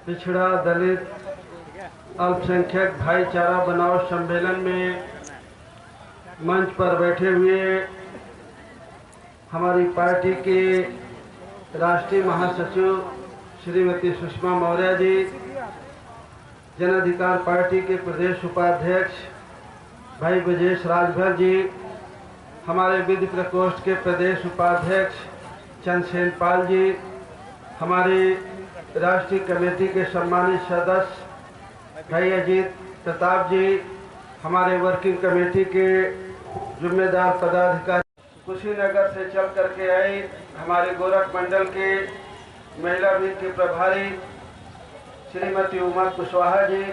पिछड़ा दलित अल्पसंख्यक भाईचारा बनाओ सम्मेलन में मंच पर बैठे हुए हमारी पार्टी के राष्ट्रीय महासचिव श्रीमती सुषमा मौर्य जी, जन अधिकार पार्टी के प्रदेश उपाध्यक्ष भाई ब्रजेश राजभर जी, हमारे विधि प्रकोष्ठ के प्रदेश उपाध्यक्ष चंद्रसेन पाल जी, हमारी राष्ट्रीय कमेटी के सम्मानित सदस्य भाई अजीत प्रताप जी, हमारे वर्किंग कमेटी के जिम्मेदार पदाधिकारी, कुशीनगर से चल करके आई हमारे गोरख मंडल के महिला विंग के प्रभारी श्रीमती उमा कुशवाहा जी,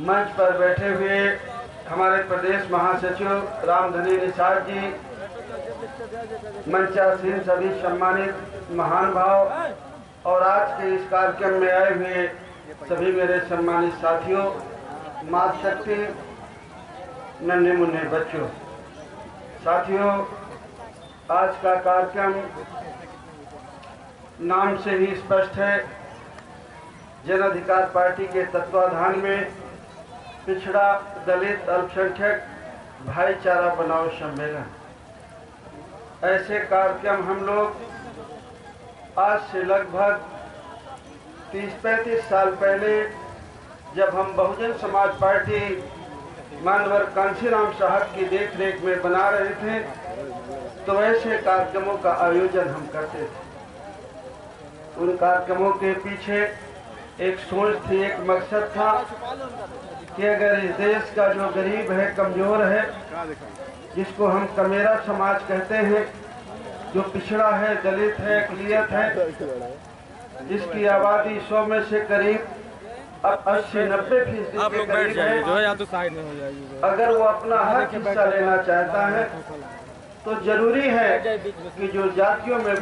मंच पर बैठे हुए हमारे प्रदेश महासचिव रामधनी निषाद जी, मंचासीन सभी सम्मानित महान भाव और आज के इस कार्यक्रम में आए हुए सभी मेरे सम्मानित साथियों, मातृशक्ति, नन्हे मुन्ने बच्चों, साथियों, आज का कार्यक्रम नाम से ही स्पष्ट है। जन अधिकार पार्टी के तत्वाधान में पिछड़ा दलित अल्पसंख्यक भाईचारा बनाओ सम्मेलन, ऐसे कार्यक्रम हम लोग आज से लगभग 30-35 साल पहले जब हम बहुजन समाज पार्टी मानवर कांशीराम साहब की देखरेख में बना रहे थे, तो ऐसे कार्यक्रमों का आयोजन हम करते थे। उन कार्यक्रमों के पीछे एक सोच थी, एक मकसद था कि अगर इस देश का जो गरीब है, कमजोर है, जिसको हम कमेरा समाज कहते हैं, जो पिछड़ा है, दलित है, अक़लियत है, जिसकी आबादी 100 में से करीब 80-90% के करीब है, जो या तो साइड में हो जाएगी। अगर वो अपना हक हिस्सा लेना चाहता है तो जरूरी है कि जो जातियों में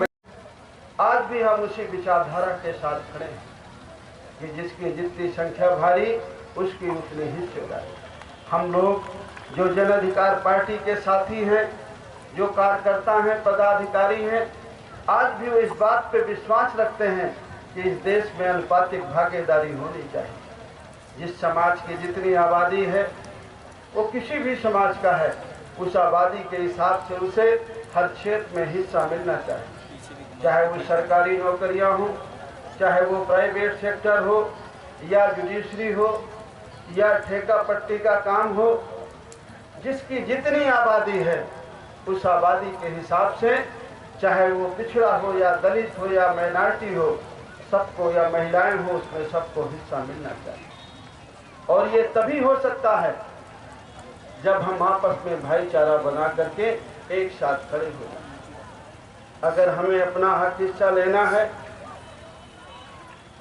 आज भी हम उसी विचारधारा के साथ खड़े हैं कि जिसकी जितनी संख्या भारी उसकी उतनी हिस्सेदारी। हम लोग जो जन अधिकार पार्टी के साथी हैं, जो कार्यकर्ता हैं, पदाधिकारी हैं, आज भी वो इस बात पे विश्वास रखते हैं कि इस देश में अनुपातिक भागीदारी होनी चाहिए। जिस समाज की जितनी आबादी है वो किसी भी समाज का है, उस आबादी के हिसाब से उसे हर क्षेत्र में हिस्सा मिलना चाहिए, चाहे वो सरकारी नौकरियां हो, चाहे वो प्राइवेट सेक्टर हो, या जुडिशरी हो, या ठेका पट्टी का काम हो। जिसकी जितनी आबादी है उस आबादी के हिसाब से, चाहे वो पिछड़ा हो या दलित हो या माइनॉरिटी हो, सबको या महिलाएं हो, उसमें सबको हिस्सा मिलना चाहिए। और ये तभी हो सकता है जब हम आपस में भाईचारा बना करके एक साथ खड़े हो जाए। अगर हमें अपना हक हिस्सा लेना है,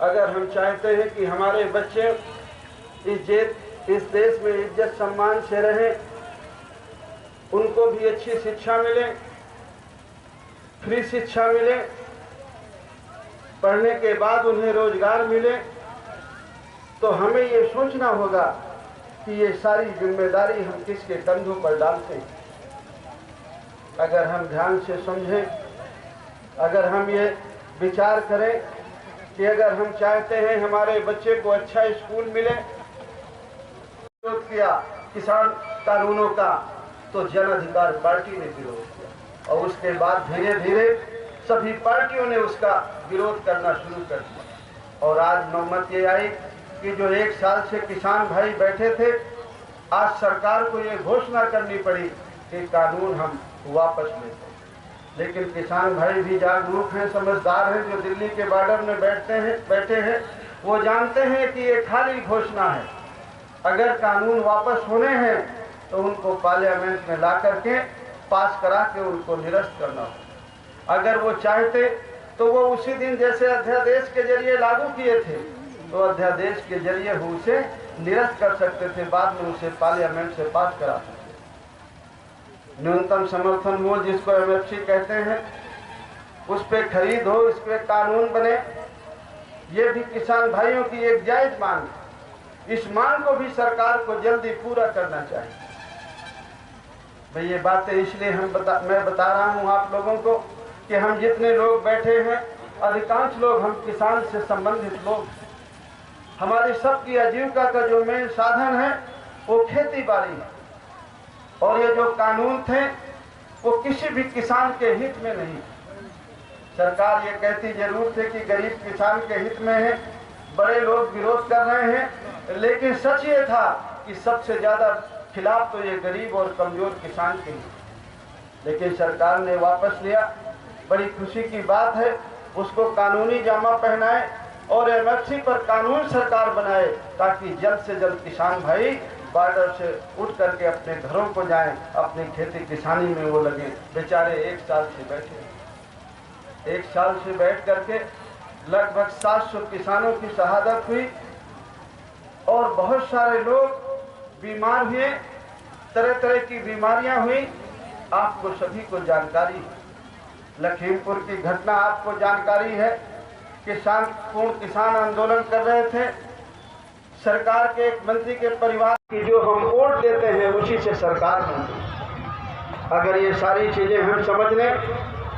अगर हम चाहते हैं कि हमारे बच्चे इस देश में इज्जत सम्मान से रहें, उनको भी अच्छी शिक्षा मिले, फ्री शिक्षा मिले, पढ़ने के बाद उन्हें रोजगार मिले, तो हमें ये सोचना होगा कि ये सारी जिम्मेदारी हम किसके कंधों पर डालते हैं। अगर हम ध्यान से समझें, अगर हम ये विचार करें कि अगर हम चाहते हैं हमारे बच्चे को अच्छा स्कूल मिले, विरोध किया किसान कानूनों का, तो जन अधिकार पार्टी ने विरोध किया और उसके बाद धीरे धीरे सभी पार्टियों ने उसका विरोध करना शुरू कर दिया। और आज नौबत ये आई कि जो 1 साल से किसान भाई बैठे थे, आज सरकार को ये घोषणा करनी पड़ी कि कानून हम वापस लेते हैं। लेकिन किसान भाई भी जागरूक हैं, समझदार हैं, जो दिल्ली के बॉर्डर में बैठे हैं, वो जानते हैं कि ये खाली घोषणा है। अगर कानून वापस होने हैं तो उनको पार्लियामेंट में ला करके पास करा के उनको निरस्त करना हो। अगर वो चाहते तो वो उसी दिन जैसे अध्यादेश के जरिए लागू किए थे, तो अध्यादेश के जरिए वो उसे निरस्त कर सकते थे, बाद में उसे पार्लियामेंट से पास करा सकते। न्यूनतम समर्थन मूल्य, जिसको MSP कहते हैं, उस पर खरीद हो, इस पर कानून बने, ये भी किसान भाइयों की एक जायज मांग है। इस मांग को भी सरकार को जल्दी पूरा करना चाहिए। भाई ये बातें इसलिए मैं बता रहा हूँ आप लोगों को कि हम जितने लोग बैठे हैं अधिकांश लोग हम किसान से संबंधित लोग, हमारी सबकी आजीविका का जो मेन साधन है वो खेती बाड़ी है। और ये जो कानून थे वो किसी भी किसान के हित में नहीं। सरकार ये कहती जरूर थे कि गरीब किसान के हित में है, बड़े लोग विरोध कर रहे हैं, लेकिन सच ये था कि सबसे ज्यादा खिलाफ तो ये गरीब और कमजोर किसान के हैं। लेकिन सरकार ने वापस लिया, बड़ी खुशी की बात है। उसको कानूनी जामा पहनाए और एमएफसी पर कानून सरकार बनाए ताकि जल्द से जल्द किसान भाई बॉर्डर से उठ करके अपने घरों को जाएं, अपनी खेती किसानी में वो लगे। बेचारे 1 साल से बैठे, 1 साल से बैठ करके लगभग 700 किसानों की शहादत हुई और बहुत सारे लोग बीमार हुए, तरह तरह की बीमारियां हुई। आपको सभी को जानकारी है, लखीमपुर की घटना आपको जानकारी है। किसान आंदोलन कर रहे थे, सरकार के एक मंत्री के परिवार की जो हम वोट देते हैं उसी से सरकार बनती। अगर ये सारी चीजें हम समझ लें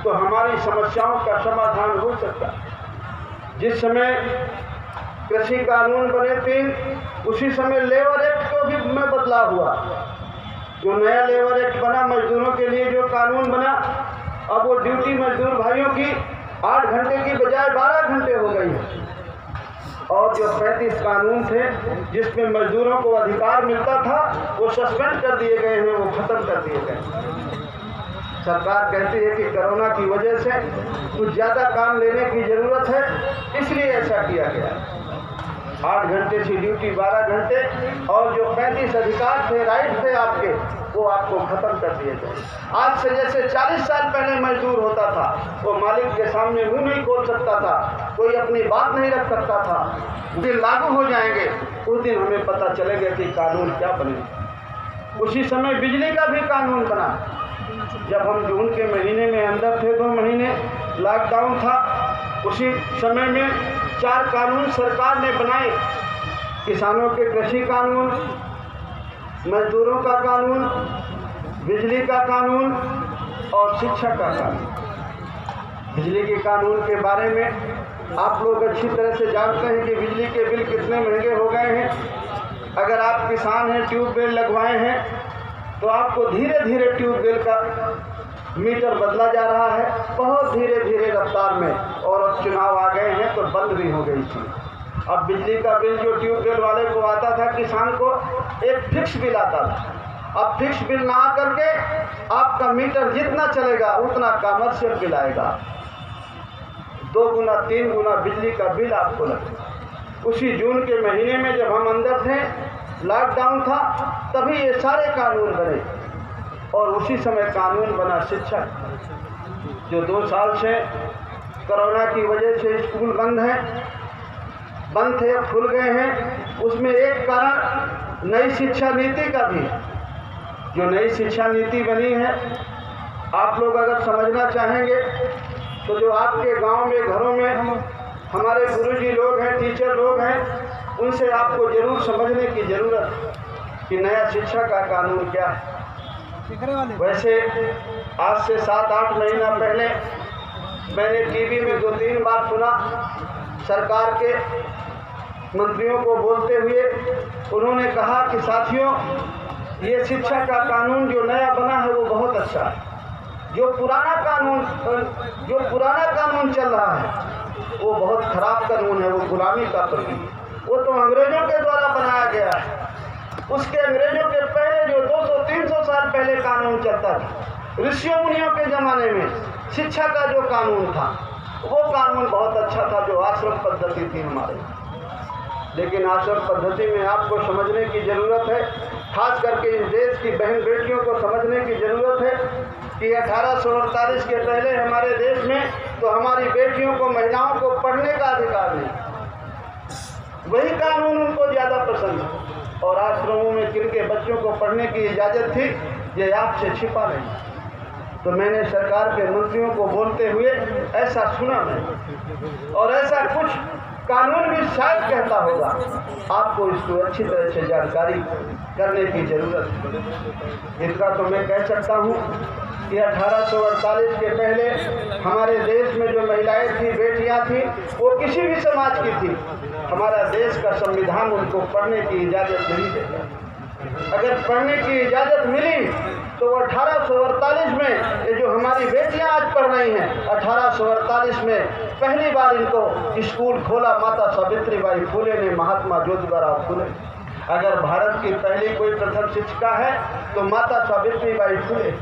तो हमारी समस्याओं का समाधान हो सकता है। जिस समय कृषि कानून बने थे उसी समय लेबर एक्ट को भी में बदलाव हुआ। जो नया लेबर एक्ट बना, मजदूरों के लिए जो कानून बना, अब वो ड्यूटी मजदूर भाइयों की 8 घंटे की बजाय 12 घंटे हो गई है। और जो 35 कानून थे जिसमें मजदूरों को अधिकार मिलता था वो सस्पेंड कर दिए गए हैं, वो खत्म कर दिए गए। सरकार कहती है कि कोरोना की वजह से कुछ ज़्यादा काम लेने की ज़रूरत है, इसलिए ऐसा किया गया। 8 घंटे की ड्यूटी 12 घंटे और जो 35 अधिकार थे, राइट थे आपके, वो आपको खत्म कर दिए गए। आज से जैसे 40 साल पहले मजदूर होता था, वो मालिक के सामने मुंह नहीं खोल सकता था, कोई अपनी बात नहीं रख सकता था। दिन लागू हो जाएंगे उस दिन हमें पता चलेगा कि कानून क्या बने। उसी समय बिजली का भी कानून बना। जब हम जून के महीने में अंदर थे, 2 महीने लॉकडाउन था, उसी समय में 4 कानून सरकार ने बनाए। किसानों के कृषि कानून, मजदूरों का कानून, बिजली का कानून और शिक्षा का कानून। बिजली के कानून के बारे में आप लोग अच्छी तरह से जानते हैं कि बिजली के बिल कितने महंगे हो गए हैं। अगर आप किसान हैं, ट्यूबवेल लगवाए हैं, तो आपको धीरे धीरे ट्यूबवेल का मीटर बदला जा रहा है, बहुत धीरे धीरे रफ्तार में। और अब चुनाव आ गए हैं तो बंद भी हो गई थी। अब बिजली का बिल जो ट्यूबवेल वाले को आता था, किसान को एक फिक्स बिल आता था। अब फिक्स बिल ना आकर के आपका मीटर जितना चलेगा उतना कमर्शियल बिल आएगा। 2 गुना 3 गुना बिजली का बिल आपको लगेगा। उसी जून के महीने में जब हम अंदर थे, लॉकडाउन था, तभी ये सारे कानून बने। और उसी समय कानून बना शिक्षा, जो 2 साल से कोरोना की वजह से स्कूल बंद थे, खुल गए हैं। उसमें एक कारण नई शिक्षा नीति का भी, जो नई शिक्षा नीति बनी है, आप लोग अगर समझना चाहेंगे तो जो आपके गांव में, घरों में हमारे गुरुजी लोग हैं, टीचर लोग हैं, उनसे आपको जरूर समझने की ज़रूरत है कि नया शिक्षा का कानून क्या है। वैसे आज से 7-8 महीना पहले मैंने टीवी में 2-3 बार सुना सरकार के मंत्रियों को बोलते हुए। उन्होंने कहा कि साथियों, ये शिक्षा का कानून जो नया बना है वो बहुत अच्छा है। जो पुराना कानून चल रहा है वो बहुत खराब कानून है, वो गुलामी का प्रतीक, वो तो अंग्रेजों के द्वारा बनाया गया है। उसके अंग्रेजों के पहले जो 200-300 साल पहले कानून चलता था, ऋषियों मुनियों के ज़माने में शिक्षा का जो कानून था वो कानून बहुत अच्छा था, जो आश्रम पद्धति थी हमारे। लेकिन आश्रम पद्धति में आपको समझने की ज़रूरत है, खास करके इस देश की बहन बेटियों को समझने की ज़रूरत है कि 1848 के पहले हमारे देश में तो हमारी बेटियों को, महिलाओं को पढ़ने का अधिकार नहीं। वही कानून उनको ज़्यादा पसंद है। और आश्रमों में किनके बच्चों को पढ़ने की इजाज़त थी, ये आपसे छिपा नहीं। तो मैंने सरकार के मंत्रियों को बोलते हुए ऐसा सुना मैं, और ऐसा कुछ कानून भी शायद कहता होगा। आपको इसको अच्छी तरह से जानकारी करने की ज़रूरत है। इतना तो मैं कह सकता हूँ कि 1848 के पहले हमारे देश में जो महिलाएं थी, बेटियां थी, वो किसी भी समाज की थी, हमारा देश का संविधान उनको पढ़ने की इजाज़त नहीं देता। अगर पढ़ने की इजाज़त मिली तो 1848 में ये जो हमारी बेटियां आज पढ़ रही हैं, 1848 में पहली बार इनको स्कूल खोला माता सावित्रीबाई फुले ने, महात्मा ज्योतिबा फुले। अगर भारत की पहली कोई प्रथम शिक्षिका है तो माता सावित्रीबाई फुले।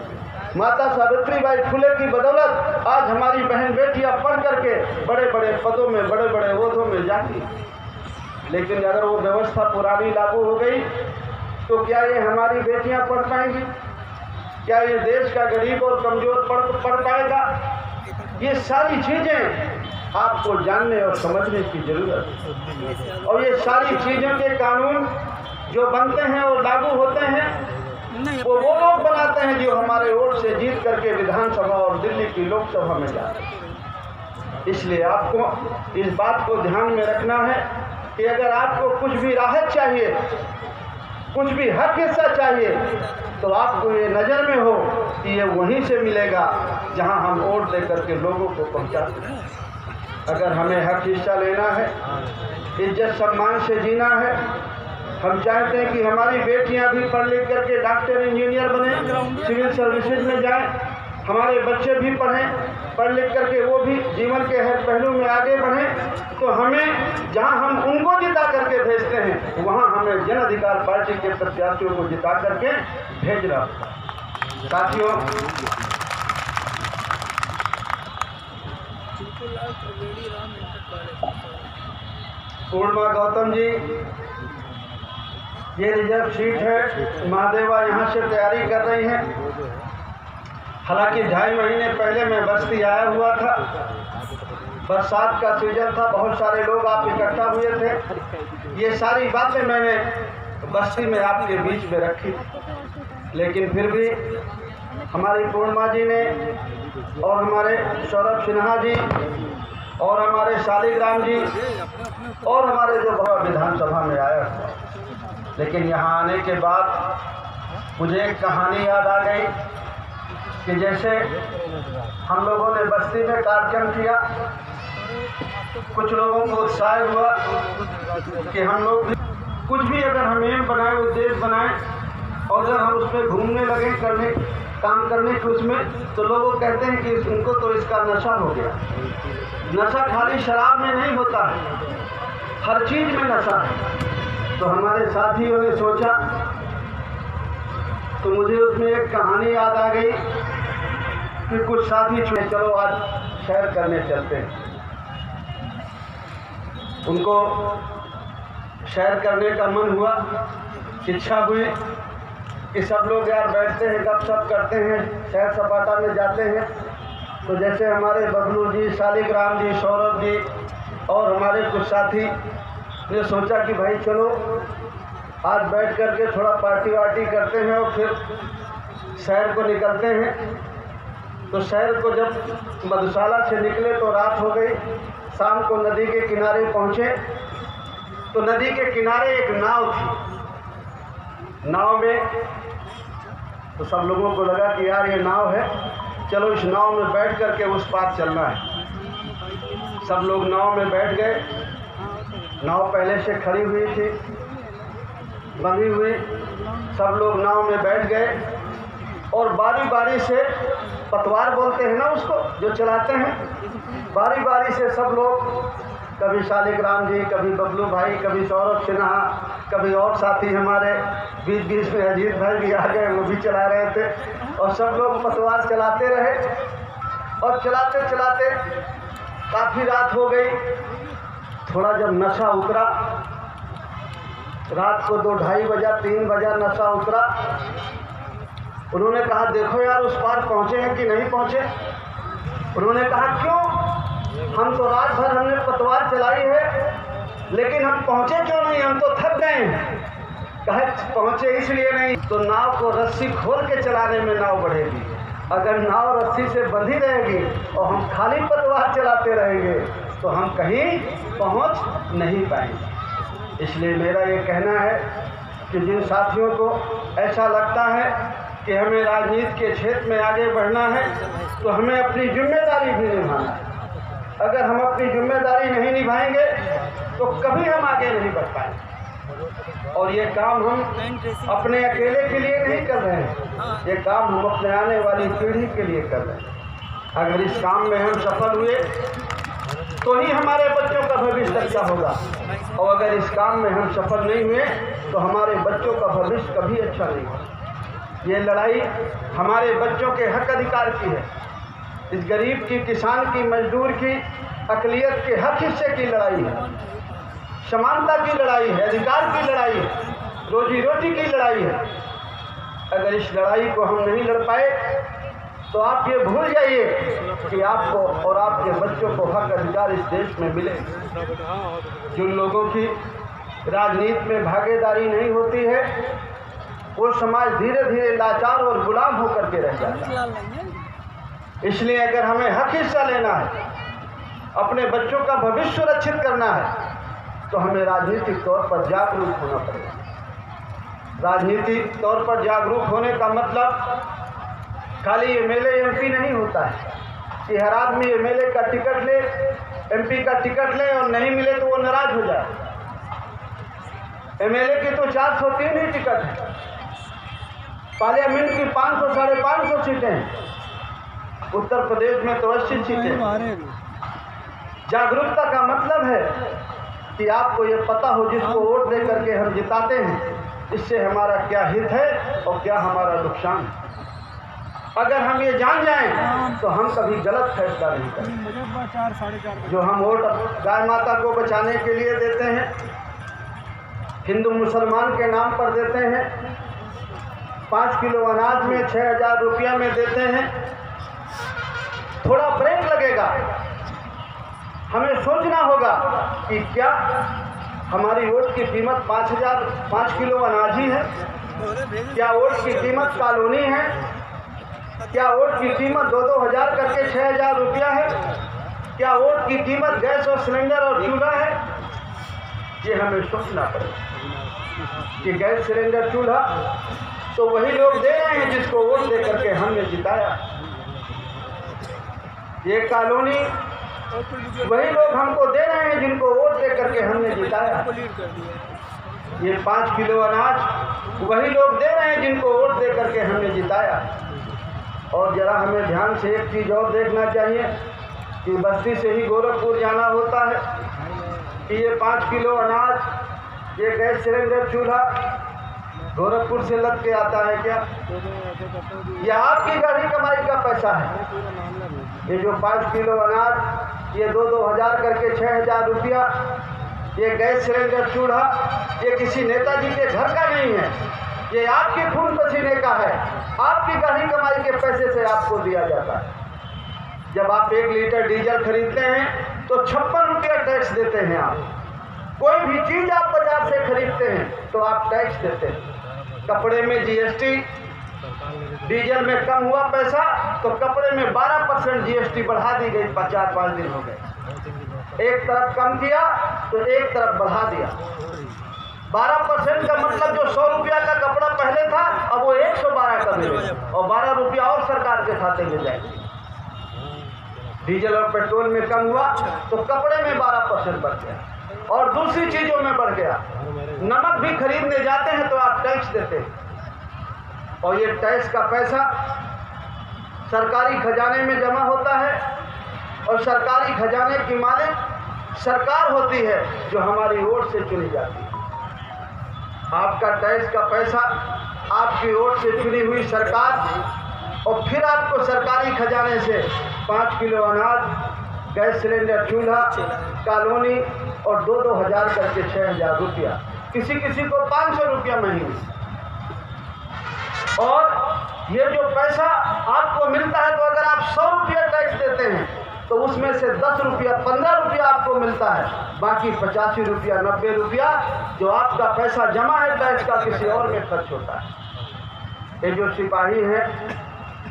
माता सावित्रीबाई फुले की बदौलत आज हमारी बहन बेटियां पढ़ करके बड़े बड़े पदों में, बड़े बड़े ओहदों में जाती। लेकिन अगर वो व्यवस्था पुरानी लागू हो गई तो क्या ये हमारी बेटियां पढ़ पाएंगी? क्या ये देश का गरीब और कमजोर पढ़ पाएगा? ये सारी चीज़ें आपको जानने और समझने की जरूरत है। और ये सारी चीज़ों के कानून जो बनते हैं और लागू होते हैं वो लोग बनाते हैं जो हमारे वोट से जीत करके विधानसभा और दिल्ली की लोकसभा में जाते हैं। इसलिए आपको इस बात को ध्यान में रखना है कि अगर आपको कुछ भी राहत चाहिए, कुछ भी हक हिस्सा चाहिए, तो आपको ये नज़र में हो कि ये वहीं से मिलेगा जहां हम वोट दे करके लोगों को पहुंचाते हैं। अगर हमें हक हिस्सा लेना है, इज्जत सम्मान से जीना है, हम चाहते हैं कि हमारी बेटियां भी पढ़ लिख करके डॉक्टर इंजीनियर बने, सिविल सर्विसेज में जाएं, हमारे बच्चे भी पढ़ें, पढ़ लिख करके वो भी जीवन के हर पहलू में आगे बढ़ें, तो हमें जहां हम उनको जिता करके भेजते हैं वहां हमें जन अधिकार पार्टी के प्रत्याशियों को जिता करके भेजना। साथियों, पूर्णिमा गौतम जी, ये रिजर्व सीट है, महादेवा यहाँ से तैयारी कर रही हैं। हालांकि 2.5 महीने पहले मैं बस्ती आया हुआ था, बरसात का सीजन था, बहुत सारे लोग आप इकट्ठा हुए थे। ये सारी बातें मैंने बस्ती में आपके बीच में रखी, लेकिन फिर भी हमारी पूर्णिमा जी ने और हमारे सौरभ सिन्हा जी और हमारे शालिग्राम जी और हमारे जो विधानसभा में आया, लेकिन यहाँ आने के बाद मुझे एक कहानी याद आ गई कि जैसे हम लोगों ने बस्ती में कार्यक्रम किया, कुछ लोगों को उत्साह हुआ कि हम लोग कुछ भी अगर हम एम बनाए, उद्देश्य बनाएं और अगर हम उसमें घूमने लगे, करने काम करने के उसमें, तो लोग कहते हैं कि उनको तो इसका नशा हो गया। नशा खाली शराब में नहीं होता है, हर चीज़ में नशा है। तो हमारे साथियों ने सोचा, तो मुझे उसमें एक कहानी याद आ गई कि कुछ साथी चलो आज सैर करने चलते हैं। उनको सैर करने का मन हुआ, इच्छा हुई कि सब लोग यार बैठते हैं, गपशप करते हैं, सैर सपाटा में जाते हैं। तो जैसे हमारे बबलू जी, शालिग्राम जी, सौरभ जी और हमारे कुछ साथी ने सोचा कि भाई चलो आज बैठ करके थोड़ा पार्टी वार्टी करते हैं और फिर सैर को निकलते हैं। तो सैर को जब मधुशाला से निकले तो रात हो गई। शाम को नदी के किनारे पहुँचे तो नदी के किनारे एक नाव थी। नाव में तो सब लोगों को लगा कि यार ये नाव है, चलो इस नाव में बैठ करके उस पार चलना है। सब लोग नाव में बैठ गए। नाव पहले से खड़ी हुई थी, बंधी हुई। सब लोग नाव में बैठ गए और बारी बारी से, पतवार बोलते हैं ना उसको जो चलाते हैं, बारी बारी से सब लोग, कभी शालिग्राम जी, कभी बबलू भाई, कभी सौरभ सिन्हा, कभी और साथी हमारे बीच बीच में अजीत भाई भी आ गए, वो भी चला रहे थे। और सब लोग पतवार चलाते रहे और चलाते चलाते काफ़ी रात हो गई। थोड़ा जब नशा उतरा, रात को 2-2:30 बजा, 3 बजा नशा उतरा। उन्होंने कहा देखो यार उस पार पहुँचे हैं कि नहीं पहुँचे। उन्होंने कहा क्यों, हम तो रात भर हमने पतवार चलाई है लेकिन हम पहुँचे क्यों नहीं, हम तो थक गए हैं। कहे पहुँचे इसलिए नहीं, तो नाव को रस्सी खोल के चलाने में नाव बढ़ेगी। अगर नाव रस्सी से बंधी रहेगी और हम खाली पतवार चलाते रहेंगे तो हम कहीं पहुँच नहीं पाएंगे। इसलिए मेरा ये कहना है कि जिन साथियों को ऐसा लगता है कि हमें राजनीति के क्षेत्र में आगे बढ़ना है तो हमें अपनी जिम्मेदारी भी निभाना है। अगर हम अपनी जिम्मेदारी नहीं निभाएंगे तो कभी हम आगे नहीं बढ़ पाएंगे। और ये काम हम अपने अकेले के लिए नहीं कर रहे हैं, ये काम हम अपने आने वाली पीढ़ी के लिए कर रहे हैं। अगर इस काम में हम सफल हुए तो ही हमारे बच्चों का भविष्य अच्छा होगा, और अगर इस काम में हम सफल नहीं हुए तो हमारे बच्चों का भविष्य कभी अच्छा नहीं होगा। ये लड़ाई हमारे बच्चों के हक अधिकार की है। इस गरीब की, किसान की, मजदूर की, अक़लियत के हक हिस्से की लड़ाई है, समानता की लड़ाई है, अधिकार की लड़ाई है, रोजी रोटी की लड़ाई है। अगर इस लड़ाई को हम नहीं लड़ पाए तो आप ये भूल जाइए कि आपको और आपके बच्चों को हक अधिकार इस देश में मिले। जिन लोगों की राजनीति में भागीदारी नहीं होती है वो समाज धीरे धीरे लाचार और गुलाम होकर के रह जाता है। इसलिए अगर हमें हक हिस्सा लेना है, अपने बच्चों का भविष्य सुरक्षित करना है, तो हमें राजनीतिक तौर पर जागरूक होना पड़ेगा। राजनीतिक तौर पर जागरूक होने का मतलब खाली एमएलए एमपी नहीं होता है कि हर आदमी एमएलए का टिकट ले, एमपी का टिकट ले और नहीं मिले तो वो नाराज हो जाए। एमएलए की तो 403 ही टिकट है, पार्लियामेंट की 500 साढ़े 500 सीटें हैं, उत्तर प्रदेश में तो 80 सीटें। जागरूकता का मतलब है कि आपको ये पता हो जिसको वोट दे करके हम जिताते हैं इससे हमारा क्या हित है और क्या हमारा नुकसान है। अगर हम ये जान जाएं तो हम कभी गलत फैसला नहीं करेंगे। जो हम वोट गाय माता को बचाने के लिए देते हैं, हिंदू मुसलमान के नाम पर देते हैं, 5 किलो अनाज में 6000 रुपया में देते हैं, थोड़ा ब्रेक लगेगा। हमें सोचना होगा कि क्या हमारी वोट की कीमत 5 किलो अनाज ही है? क्या वोट की कीमत कॉलोनी है? क्या वोट की कीमत 2-2 हज़ार करके 6000 रुपया है? क्या वोट की कीमत गैस और सिलेंडर और चूल्हा है? ये हमें सोचना पड़ेगा कि गैस सिलेंडर चूल्हा तो वही लोग दे रहे हैं जिसको वोट दे करके हमने जिताया। ये कॉलोनी वही लोग हमको दे रहे हैं जिनको वोट दे करके हमने जिताया। ये 5 किलो अनाज वही लोग दे रहे हैं जिनको वोट दे करके हमने जिताया। और ज़रा हमें ध्यान से एक चीज़ और देखना चाहिए कि बस्ती से ही गोरखपुर जाना होता है कि ये 5 किलो अनाज, ये गैस सिलेंडर चूल्हा गोरखपुर से लग के आता है क्या? ये आपकी गढ़ी कमाई का पैसा है। ये जो 5 किलो अनाज, ये 2-2 हज़ार करके 6000 रुपया, ये गैस सिलेंडर चूल्हा, ये किसी नेताजी के घर का नहीं है, ये आपके खून पसीने का है, आपकी गढ़ी कमाई के पैसे से आपको दिया जाता है। जब आप 1 लीटर डीजल खरीदते हैं तो 56 रुपया टैक्स देते हैं। आप कोई भी चीज़ आप बाजार से खरीदते हैं तो आप टैक्स देते हैं। कपड़े में जीएसटी, डीजल में कम हुआ पैसा तो कपड़े में 12% जीएसटी बढ़ा दी गई। 4-5 दिन हो गए, एक तरफ कम किया तो एक तरफ बढ़ा दिया। 12% का मतलब जो 100 रुपया का कपड़ा पहले था अब वो 112 का मिलेगा और 12 रुपया और सरकार के खाते में जाएगी। डीजल और पेट्रोल में कम हुआ तो कपड़े में 12% बढ़ गया और दूसरी चीज़ों में बढ़ गया। नमक भी खरीदने जाते हैं तो आप टैक्स देते हैं और ये टैक्स का पैसा सरकारी खजाने में जमा होता है और सरकारी खजाने की मालिक सरकार होती है जो हमारी वोट से चुनी जाती है। आपका टैक्स का पैसा आपकी वोट से चुनी हुई सरकार और फिर आपको सरकारी खजाने से 5 किलो अनाज, गैस सिलेंडर चूल्हा, कॉलोनी और 2-2 हज़ार करके 6000 रुपया, किसी किसी को 500 रुपया महीने। और ये जो पैसा आपको मिलता है तो अगर आप 100 रुपया टैक्स देते हैं तो उसमें से 10 रुपया 15 रुपया आपको मिलता है, बाकी 85 रुपया 90 रुपया जो आपका पैसा जमा है टैक्स का किसी और में खर्च होता है। ये जो सिपाही है,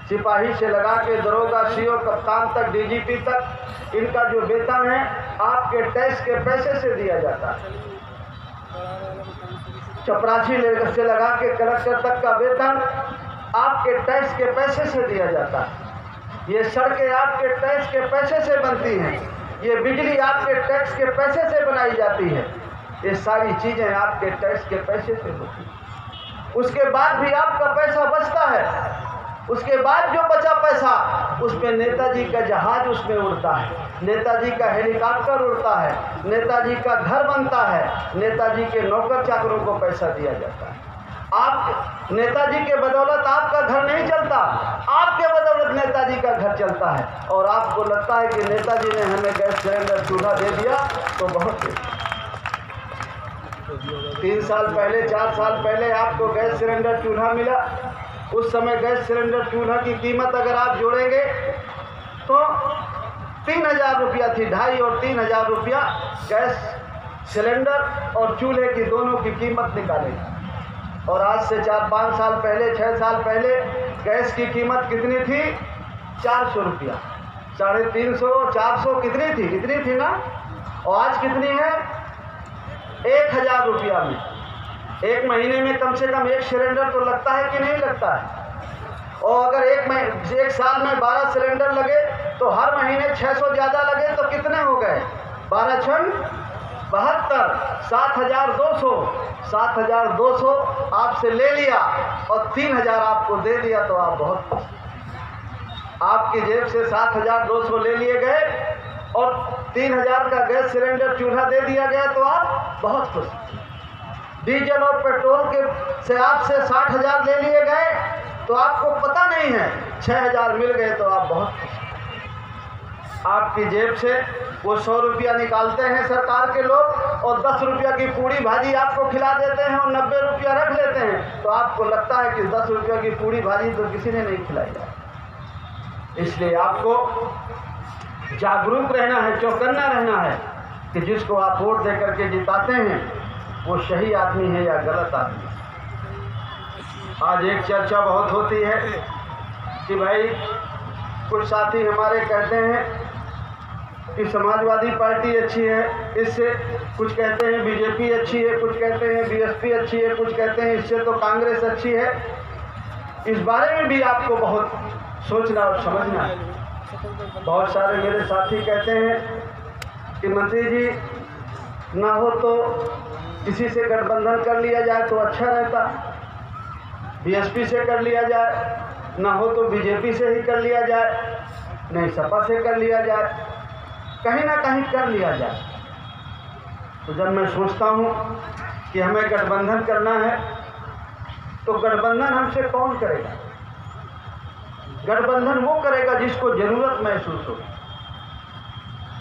सिपाही से लगा के दरोगा, सीओ, कप्तान तक, डीजीपी तक, इनका जो वेतन है आपके टैक्स के पैसे से दिया जाता है। चपरासी से लगा के कलेक्टर तक का वेतन आपके टैक्स के पैसे से दिया जाता है, ये सड़कें आपके टैक्स के पैसे से बनती हैं, ये बिजली आपके टैक्स के पैसे से बनाई जाती है, ये सारी चीज़ें आपके टैक्स के पैसे से होती हैं। उसके बाद भी आपका पैसा बचता है, उसके बाद जो बचा पैसा उसमें नेताजी का जहाज उसमें उड़ता है, नेताजी का हेलीकॉप्टर उड़ता है, नेताजी का घर बनता है, नेताजी के नौकर चाकरों को पैसा दिया जाता है। आप नेताजी के बदौलत आपका घर नहीं चलता, आपके बदौलत नेताजी का घर चलता है। और आपको लगता है कि नेताजी ने हमें गैस सिलेंडर चूल्हा दे दिया तो बहुत 3 साल पहले 4 साल पहले आपको गैस सिलेंडर चूल्हा मिला। उस समय गैस सिलेंडर चूल्हा की कीमत अगर आप जोड़ेंगे तो 3000 रुपया थी, 2.5 और 3000 रुपया गैस सिलेंडर और चूल्हे की दोनों की कीमत निकालेगी। और आज से 4-5 साल पहले 6 साल पहले गैस की कीमत कितनी थी? 400 रुपया, 350 400 कितनी थी ना। और आज कितनी है? 1000 रुपया में। एक महीने में कम से कम एक सिलेंडर तो लगता है कि नहीं लगता है। और अगर एक साल में 12 सिलेंडर लगे तो हर महीने 600 ज़्यादा लगे तो कितने हो गए? 12 छन 72, 7200 आपसे ले लिया और 3000 आपको दे दिया तो आप बहुत खुश। आपकी जेब से 7200 ले लिए गए और 3000 का गैस सिलेंडर चूल्हा दे दिया गया तो आप बहुत खुश। डीजल और पेट्रोल के से आपसे 60,000 ले लिए गए तो आपको पता नहीं है 6,000 मिल गए तो आप बहुत खुश। आपकी जेब से वो 100 रुपया निकालते हैं सरकार के लोग और 10 रुपया की पूड़ी भाजी आपको खिला देते हैं और 90 रुपया रख लेते हैं तो आपको लगता है कि 10 रुपया की पूड़ी भाजी तो किसी ने नहीं खिलाई है। इसलिए आपको जागरूक रहना है, चौकन्ना रहना है कि जिसको आप वोट दे करके जिताते हैं वो सही आदमी है या गलत आदमी। आज एक चर्चा बहुत होती है कि भाई कुछ साथी हमारे कहते हैं कि समाजवादी पार्टी अच्छी है, इससे कुछ कहते हैं बीजेपी अच्छी है, कुछ कहते हैं बीएसपी अच्छी है, कुछ कहते हैं इससे तो कांग्रेस अच्छी है। इस बारे में भी आपको बहुत सोचना और समझना है। बहुत सारे मेरे साथी कहते हैं कि मंत्री जी ना हो तो किसी से गठबंधन कर लिया जाए तो अच्छा रहता, बीएसपी से कर लिया जाए, ना हो तो बीजेपी से ही कर लिया जाए, नहीं सपा से कर लिया जाए, कहीं ना कहीं कर लिया जाए। तो जब मैं सोचता हूँ कि हमें गठबंधन करना है तो गठबंधन हमसे कौन करेगा? गठबंधन वो करेगा जिसको ज़रूरत महसूस होगी,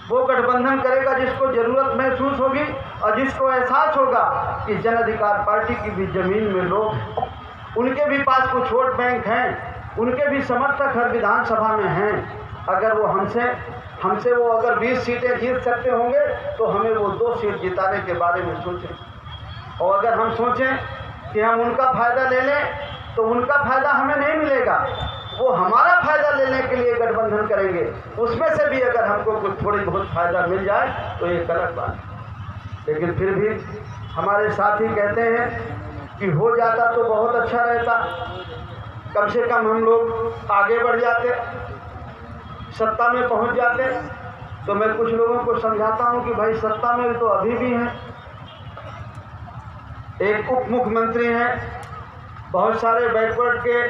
वो गठबंधन करेगा जिसको ज़रूरत महसूस होगी और जिसको एहसास होगा कि जन अधिकार पार्टी की भी ज़मीन में लोग, उनके भी पास कुछ वोट बैंक हैं, उनके भी समर्थक हर विधानसभा में हैं। अगर वो हमसे वो अगर 20 सीटें जीत सकते होंगे तो हमें वो 2 सीट जिताने के बारे में सोचें। और अगर हम सोचें कि हम उनका फ़ायदा ले लें तो उनका फ़ायदा हमें नहीं मिलेगा, वो हमारा फ़ायदा लेने के लिए गठबंधन करेंगे। उसमें से भी अगर हमको कुछ थोड़ी बहुत फ़ायदा मिल जाए तो ये गलत बात है। लेकिन फिर भी हमारे साथी कहते हैं कि हो जाता तो बहुत अच्छा रहता, कम से कम हम लोग आगे बढ़ जाते, सत्ता में पहुंच जाते। तो मैं कुछ लोगों को समझाता हूं कि भाई सत्ता में तो अभी भी हैं, एक उप मुख्यमंत्री हैं, बहुत सारे बैकवर्ड के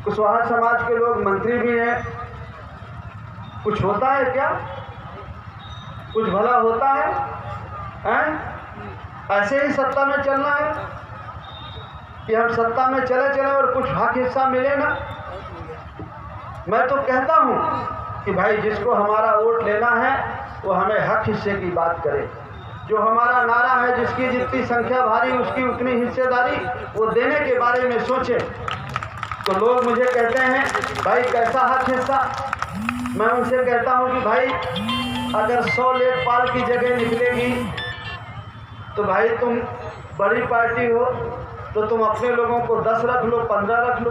कुशवाहा समाज के लोग मंत्री भी हैं। कुछ होता है क्या? कुछ भला होता है? ऐसे ही सत्ता में चलना है कि हम सत्ता में चले और कुछ हक हिस्सा मिले ना? मैं तो कहता हूं कि भाई जिसको हमारा वोट लेना है वो हमें हक हिस्से की बात करे। जो हमारा नारा है जिसकी जितनी संख्या भारी उसकी उतनी हिस्सेदारी, वो देने के बारे में सोचे। तो लोग मुझे कहते हैं भाई कैसा हक हिस्सा? मैं उनसे कहता हूं कि भाई अगर 100 लेखपाल की जगह निकलेगी तो भाई तुम बड़ी पार्टी हो तो तुम अपने लोगों को 10 रख लो, 15 रख लो,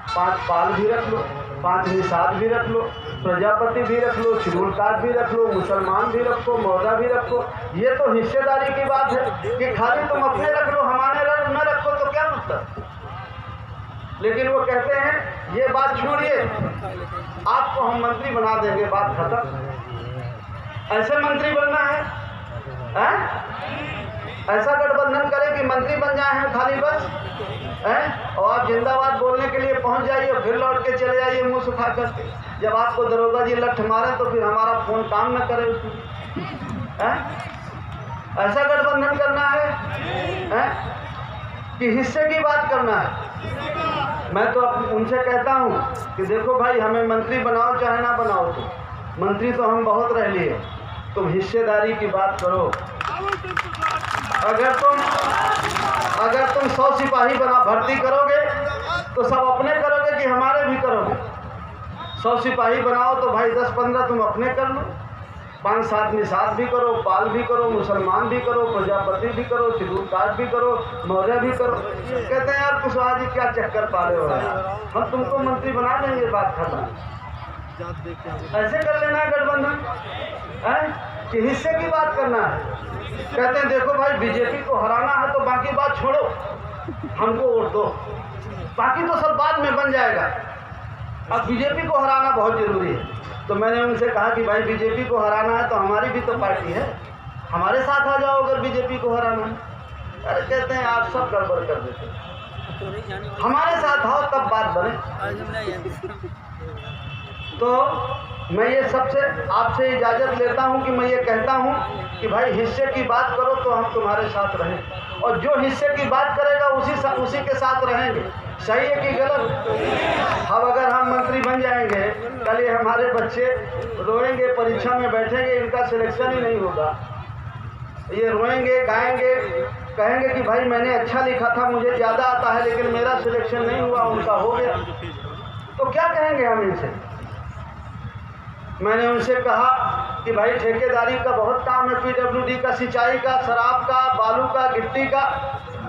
5 पाल भी रख लो, 5 निषाद भी रख लो, प्रजापति भी रख लो, शेड्यूल कास्ट भी रख लो, मुसलमान भी रखो, मौजा भी रखो। ये तो हिस्सेदारी की बात है कि खाली तुम अपने रख लो, हमारे न रखो तो क्या मतलब? लेकिन वो कहते हैं ये बात छोड़िए, आपको हम मंत्री बना देंगे, बात खत्म। ऐसे मंत्री बनना है? ऐसा गठबंधन करें कि मंत्री बन जाए हैं खाली बस हैं, और आप जिंदाबाद बोलने के लिए पहुंच जाइए, फिर लौट के चले जाइए मुंह सुखा करके। जब आपको दरोगा जी लठ मारे तो फिर हमारा फोन काम न करे उसमें। ऐसा गठबंधन करना है कि हिस्से की बात करना है? मैं तो उनसे कहता हूं कि देखो भाई, हमें मंत्री बनाओ चाहे ना बनाओ, तो मंत्री तो हम बहुत रह लिए, तुम हिस्सेदारी की बात करो। अगर तुम 100 सिपाही भर्ती करोगे तो सब अपने करोगे कि हमारे भी करोगे? 100 सिपाही बनाओ तो भाई 10-15 तुम अपने कर लो, 5-7 निषाद भी करो, पाल भी करो, मुसलमान भी करो, प्रजापति भी करो, शेड्यूल कास्ट भी करो, मौर्य भी करो। कहते हैं यार कुशवाहा जी क्या चक्कर पाले हो यार, हम तुमको मंत्री बना देंगे, बात खत्म। ऐसे कर लेना है गठबंधन कि हिस्से की बात करना है? कहते हैं देखो भाई, बीजेपी को हराना है तो बाकी बात छोड़ो, हमको वोट दो, बाकी तो सब बाद में बन जाएगा, अब बीजेपी को हराना बहुत जरूरी है। तो मैंने उनसे कहा कि भाई बीजेपी को हराना है तो हमारी भी तो पार्टी है, हमारे साथ आ जाओ अगर बीजेपी को हराना है। अरे कहते हैं आप सब गड़बड़ कर देते हैं, हमारे साथ आओ तब बात बने। तो मैं ये सबसे आपसे इजाज़त लेता हूं कि मैं ये कहता हूं कि भाई हिस्से की बात करो तो हम तुम्हारे साथ रहें, और जो हिस्से की बात करेगा उसी के साथ रहेंगे। सही है कि गलत? अब अगर हम मंत्री बन जाएंगे, कल ये हमारे बच्चे रोएंगे, परीक्षा में बैठेंगे, इनका सिलेक्शन ही नहीं होगा, ये रोएंगे, गाएंगे, कहेंगे कि भाई मैंने अच्छा लिखा था, मुझे ज़्यादा आता है, लेकिन मेरा सिलेक्शन नहीं हुआ, उनका हो गया। तो क्या कहेंगे हम इनसे? मैंने उनसे कहा कि भाई ठेकेदारी का बहुत काम है, PWD का, सिंचाई का, शराब का, बालू का, गिट्टी का,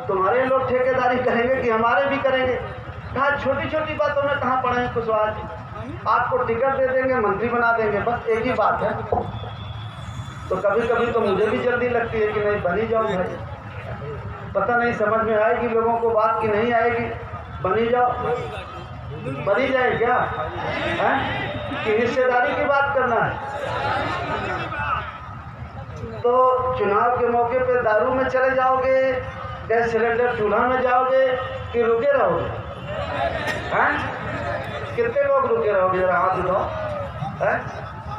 तुम्हारे लोग ठेकेदारी करेंगे कि हमारे भी करेंगे? कहा छोटी छोटी बातों में कहाँ पड़े हैं कुशवाहा जी, आपको टिकट दे देंगे, मंत्री बना देंगे, बस एक ही बात है। तो कभी कभी तो मुझे भी जल्दी लगती है कि नहीं बनी जाओ भाई, पता नहीं समझ में आएगी लोगों को बात कि नहीं आएगी, बनी जाओ, बनी जाए क्या है कि हिस्सेदारी की बात करना है? तो चुनाव के मौके पे दारू में चले जाओगे, गैस सिलेंडर चूल्हा में जाओगे कि रुके रहोगे? कितने लोग रुके रहोगे? जरा हाथ उठाओ,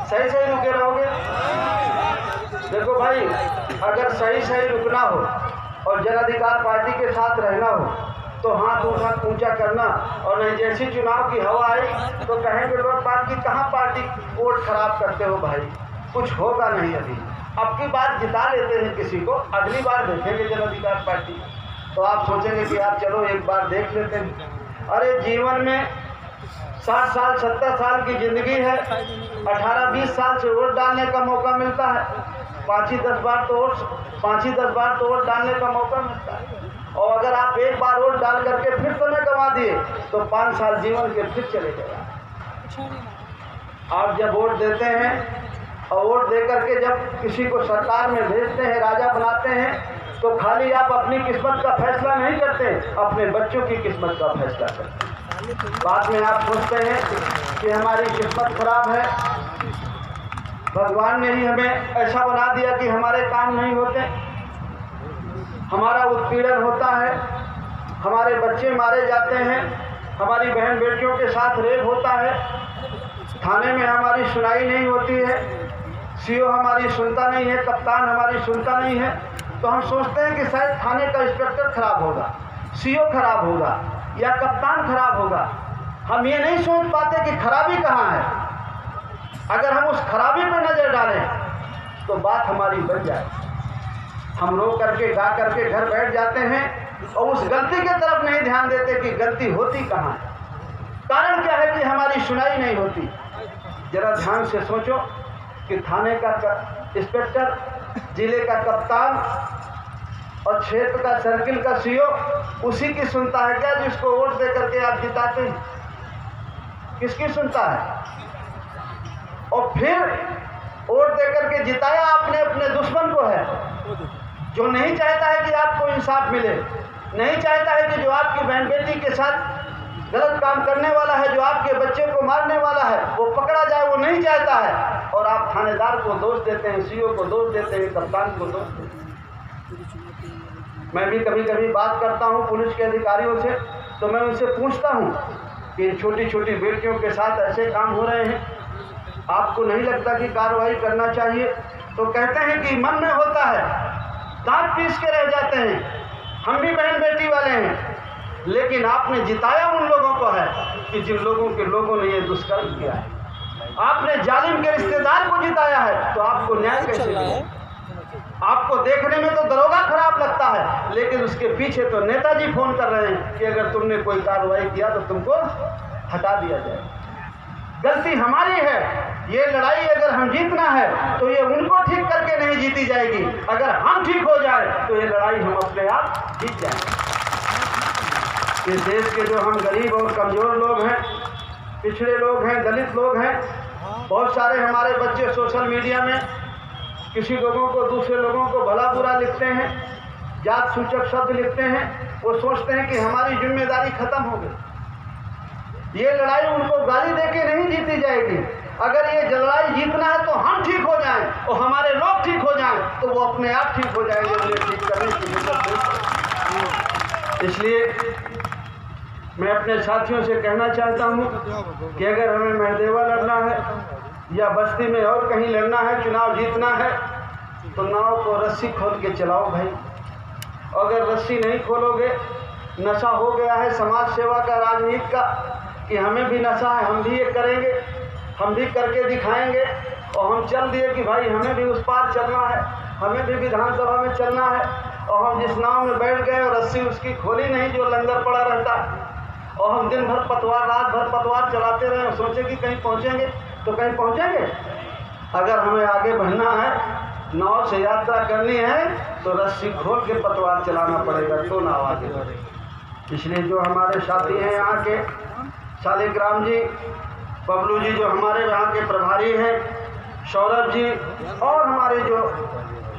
सही सही रुके रहोगे? देखो भाई, अगर सही सही रुकना हो और जन अधिकार पार्टी के साथ रहना हो तो हाथ ऊंचा करना, और नहीं जैसी चुनाव की हवा आई तो कहेंगे लोग बात की कहाँ पार्टी वोट खराब करते हो भाई, कुछ होगा नहीं, अभी अब की बात जिता लेते हैं किसी को, अगली बार देखेंगे जन अधिकार पार्टी, तो आप सोचेंगे कि यार चलो एक बार देख लेते हैं। अरे जीवन में 60 साल 70 साल की जिंदगी है, 18-20 साल से वोट डालने का मौका मिलता है, 5-10 बार तो वोट डालने का मौका मिलता है, और अगर आप एक बार वोट डाल करके फिर समय गंवा दिए तो 5 साल जीवन के फिर चले गए। आप जब वोट देते हैं और वोट दे करके जब किसी को सरकार में भेजते हैं, राजा बनाते हैं, तो खाली आप अपनी किस्मत का फैसला नहीं करते, अपने बच्चों की किस्मत का फैसला करते हैं। बाद में आप सोचते हैं कि हमारी किस्मत खराब है, भगवान ने ही हमें ऐसा बना दिया कि हमारे काम नहीं होते, हमारा उत्पीड़न होता है, हमारे बच्चे मारे जाते हैं, हमारी बहन बेटियों के साथ रेप होता है, थाने में हमारी सुनाई नहीं होती है, CO हमारी सुनता नहीं है, कप्तान हमारी सुनता नहीं है, तो हम सोचते हैं कि शायद थाने का इंस्पेक्टर खराब होगा, CO खराब होगा या कप्तान खराब होगा। हम ये नहीं सोच पाते कि खराबी कहाँ है। अगर हम उस खराबी पर नज़र डालें तो बात हमारी बन जाए। हम रो करके गा करके घर बैठ जाते हैं और उस गलती की तरफ नहीं ध्यान देते कि गलती होती कहाँ है, कारण क्या है कि हमारी सुनाई नहीं होती। जरा ध्यान से सोचो कि थाने का इंस्पेक्टर, जिले का कप्तान और क्षेत्र का सर्किल का CO उसी की सुनता है क्या जिसको वोट दे करके आप जिताते हैं? किसकी सुनता है? और फिर वोट दे करके जिताया आपने अपने दुश्मन को है, जो नहीं चाहता है कि आपको इंसाफ मिले, नहीं चाहता है कि जो आपकी बहन बेटी के साथ गलत काम करने वाला है, जो आपके बच्चे को मारने वाला है, वो पकड़ा जाए, वो नहीं चाहता है। और आप थानेदार को दोष देते हैं, सीओ को दोष देते हैं, कप्तान को दोष देते हैं। मैं भी कभी कभी बात करता हूँ पुलिस के अधिकारियों से, तो मैं उनसे पूछता हूँ कि छोटी छोटी बेटियों के साथ ऐसे काम हो रहे हैं, आपको नहीं लगता कि कार्रवाई करना चाहिए? तो कहते हैं कि मन में होता है, दांत पीस के रह जाते हैं। हम भी बहन बेटी वाले हैं, लेकिन आपने जिताया उन लोगों को है कि जिन लोगों के लोगों ने ये दुष्कर्म किया है। आपने जालिम के रिश्तेदार को जिताया है, तो आपको न्याय कैसे मिलेगा? आपको देखने में तो दरोगा खराब लगता है, लेकिन उसके पीछे तो नेताजी फोन कर रहे हैं कि अगर तुमने कोई कार्रवाई किया तो तुमको हटा दिया जाए। गलती हमारी है। ये लड़ाई अगर हम जीतना है तो ये उनको ठीक करके नहीं जीती जाएगी। अगर हम ठीक हो जाए तो ये लड़ाई हम अपने आप जीत जाएंगे। इस देश के जो हम गरीब और कमज़ोर लोग हैं, पिछड़े लोग हैं, दलित लोग हैं, बहुत सारे हमारे बच्चे सोशल मीडिया में किसी लोगों को, दूसरे लोगों को भला बुरा लिखते हैं, जात सूचक शब्द लिखते हैं। वो सोचते हैं कि हमारी जिम्मेदारी खत्म हो गई। ये लड़ाई उनको गाली देके नहीं जीती जाएगी। अगर ये लड़ाई जीतना है तो हम ठीक हो जाएं और हमारे लोग ठीक हो जाएं, तो वो अपने आप ठीक हो जाएंगे। उन्हें ठीक करने की जरूरत नहीं। इसलिए मैं अपने साथियों से कहना चाहता हूँ कि अगर हमें महदेवा लड़ना है या बस्ती में और कहीं लड़ना है, चुनाव जीतना है, तो नाव को रस्सी खोल के चलाओ भाई। अगर रस्सी नहीं खोलोगे, नशा हो गया है समाज सेवा का, राजनीति का, कि हमें भी नशा है, हम भी ये करेंगे, हम भी करके दिखाएंगे, और हम चल दिए कि भाई हमें भी उस पार चलना है, हमें भी विधानसभा में चलना है, और हम जिस नाव में बैठ गए और रस्सी उसकी खोली नहीं जो लंगर पड़ा रहता है, और हम दिन भर पतवार, रात भर पतवार चलाते रहे और सोचे कि कहीं पहुँचेंगे, तो कहीं पहुँचेंगे? अगर हमें आगे बढ़ना है, नाव से यात्रा करनी है, तो रस्सी खोल के पतवार चलाना पड़ेगा, तो नाव आगे बढ़ेगी। इसलिए जो हमारे साथी हैं यहाँ के, शालिग्राम जी, बबलू जी जो हमारे यहाँ के प्रभारी हैं, सौरभ जी, और हमारे जो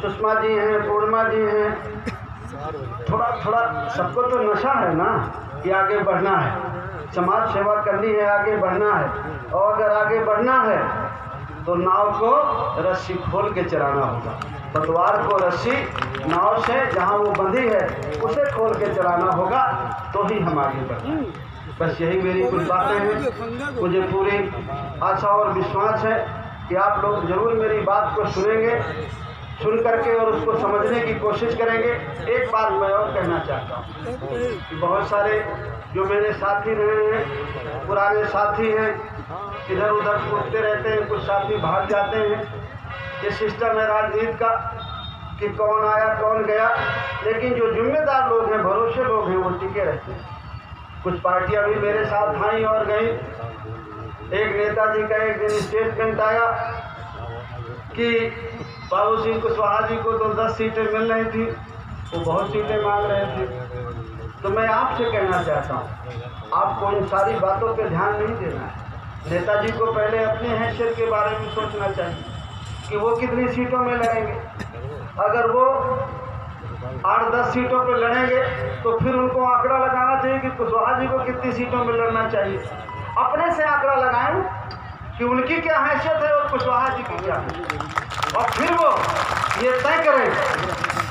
सुषमा जी हैं, पूर्णिमा जी हैं, थोड़ा थोड़ा सबको तो नशा है ना कि आगे बढ़ना है, समाज सेवा करनी है, आगे बढ़ना है। और अगर आगे बढ़ना है तो नाव को रस्सी खोल के चलाना होगा। पतवार को रस्सी नाव से जहाँ वो बंधी है उसे खोल के चलाना होगा, तो ही हम आगे बढ़ेंगे। बस यही मेरी कुछ बातें हैं। मुझे पूरी आशा और विश्वास है कि आप लोग ज़रूर मेरी बात को सुनेंगे, सुन करके और उसको समझने की कोशिश करेंगे। एक बात मैं और कहना चाहता हूँ कि बहुत सारे जो मेरे साथी रहे हैं, पुराने साथी हैं, इधर उधर कूदते रहते हैं, कुछ साथी भाग जाते हैं। ये सिस्टम है राजनीति का कि कौन आया कौन गया, लेकिन जो जिम्मेदार लोग हैं, भरोसे लोग हैं, वो टिके रहते हैं। कुछ पार्टियां भी मेरे साथ आई और गई। एक नेताजी का एक दिन स्टेटमेंट आया कि बाबू सिंह कुशवाहा जी को तो 10 सीटें मिल रही थी, वो बहुत सीटें मांग रहे थे। तो मैं आपसे कहना चाहता हूँ, आपको इन सारी बातों पे ध्यान नहीं देना है। नेताजी को पहले अपनी हैसियत के बारे में सोचना चाहिए कि वो कितनी सीटों में लड़ेंगे। अगर वो 8-10 सीटों पर लड़ेंगे तो फिर उनको आंकड़ा लगाना चाहिए कि कुशवाहा जी को कितनी सीटों में लड़ना चाहिए। अपने से आंकड़ा लगाएं कि उनकी क्या हैसियत है और कुशवाहा जी की क्या है, और फिर वो ये तय करें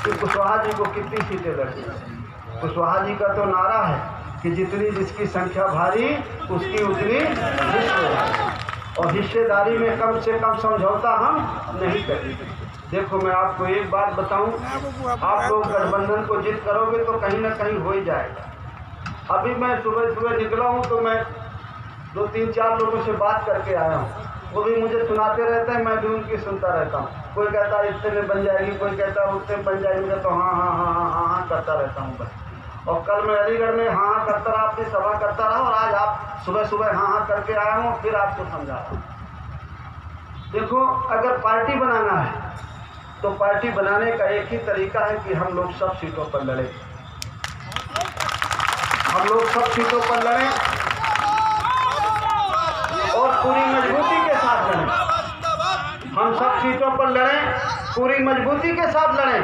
कि कुशवाहा जी को कितनी सीटें लड़नी। कुशवाहा जी का तो नारा है कि जितनी जिसकी संख्या भारी उसकी उतनी हिस्सेदारी, और हिस्सेदारी में कम से कम समझौता हम नहीं करेंगे। देखो मैं आपको एक बात बताऊं, आप लोग गठबंधन को जिद करोगे तो कहीं ना कहीं हो ही जाएगा। अभी मैं सुबह सुबह निकला हूं तो मैं 2-3-4 लोगों से बात करके आया हूं, वो भी मुझे सुनाते रहते हैं, मैं भी उनकी सुनता रहता हूँ। कोई कहता है इतने में बन जाएगी, कोई कहता है उतने में बन जाएगी, तो हाँ हाँ हाँ हाँ हाँ हाँ करता रहता हूँ बस। और कल मैं अलीगढ़ में हाँ हाँ करता रहा, अपनी सभा करता रहा, और आज आप सुबह सुबह हाँ हाँ करके आया हूँ, फिर आपको समझा रहा हूँ। देखो अगर पार्टी बनाना है तो पार्टी बनाने का एक ही तरीका है कि हम लोग सब सीटों पर लड़ें, हम लोग सब सीटों पर लड़ें और पूरी मजबूती के साथ लड़ें। हम सब सीटों पर लड़ें, पूरी मजबूती के साथ लड़ें।